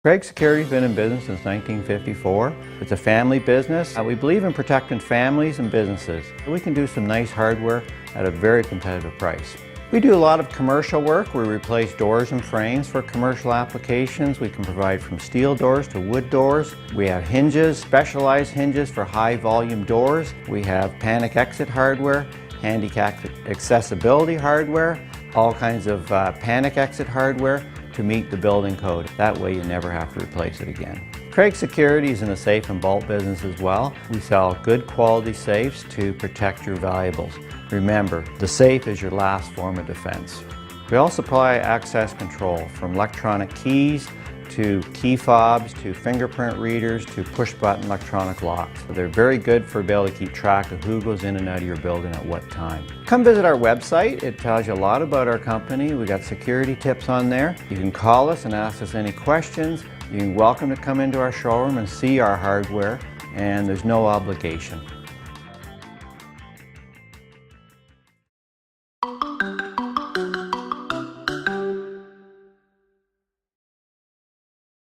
Craig Security's been in business since 1954. It's a family business. We believe in protecting families and businesses. We can do some nice hardware at a very competitive price. We do a lot of commercial work. We replace doors and frames for commercial applications. We can provide from steel doors to wood doors. We have hinges, specialized hinges for high volume doors. We have panic exit hardware, handicap accessibility hardware, all kinds of panic exit hardware to meet the building code. That way you never have to replace it again. Craig Security is in the safe and vault business as well. We sell good quality safes to protect your valuables. Remember, the safe is your last form of defense. We also supply access control from electronic keys to key fobs to fingerprint readers to push button electronic locks. They're very good for being able to keep track of who goes in and out of your building at what time. Come visit our website. It tells you a lot about our company. We got security tips on there. You can call us and ask us any questions. You're welcome to come into our showroom and see our hardware, and there's no obligation.